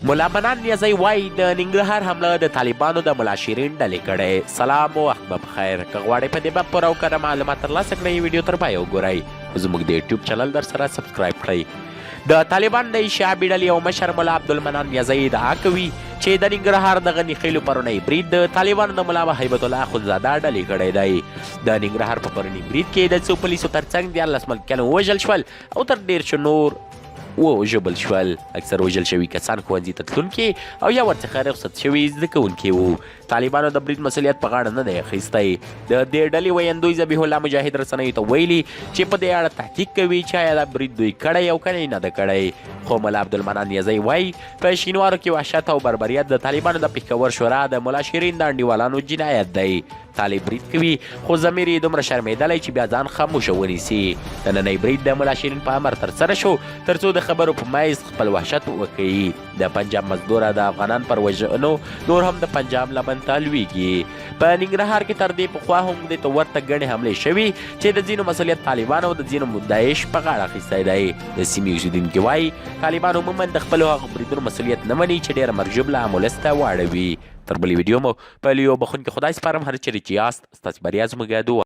ملا منان نیازی وایي د ننګرهار حمله د طالبانو د ملا شیرین ډلې کړی. سلام او وخت به بخیر. که غواړئ په دې باب پوره او کره معلومات ترلاسه کړئ ویډیو تر پایه وګورئ. زموږ د یوټیوب چینل در سره سبسکرایب کړئ. د طالبان د شعبي ډلې او مشر ملا عبدالمنان نیازی ادعا کوي چې د ننګرهار د غني خیلو پرونی برید د طالبانو د ملا هیبت الله اخندزاده ډلې کړی دی. د ننګرهار په پروني برید کې د څو پولیسو ترڅنګ 14 ملکیان ووژل شول او تر ډېر شو نور وژبل شول. اکثر وژل شوي کسان ښوونځي ته تلونکي او یا ورڅخه رخصت شوي زده کوونکي وو. طالبانو د برید مسؤلیت په غاړه نه دی اخیستی. د دې ډلې ویندوی ذبیح الله مجاهد رسنیو ته ویلي چې په دې اړه تحقیق کوي چې آیا دا برید دوی کړی او که نه ده کړی. خو ملا عبدالمنان نیازی وایي په شینوارو کې وحشت او بربریت د طالبانو د پېښور شورا د ملا شیرین د انډیوالانو جنایت دی. طالب برید کوي خو ضمیر یې دومره شرمېدلی چې بیا ځان خاموشه ونیسي. نننی برید د ملا شیرین په امر ترسره شو تر څو د خبرو په منځ خپل وحشت وښیي. د پنجاب مزدوره د افغانان پر وژنو نور هم د پنجاب لمن ته لویږي. په ننګرهار کې تر دې پخوا هم دې ته ورته ګڼې حملې شوي چې د ځینو مسؤلیت طالبانو او د ځینو داعش په غاړه اخیستی دی. د سیمې اوسېدونکي وایي طالبان عموما د خپلو هغو بریدونو مسؤلیت نه مني چې ډېره مرګ ژوبله امولسته واړوي. تر بلې ویډیو مو په لیو بخونکي خدای سپارم. هر چیرې چې یاست ستاسې بریا زموږ دعا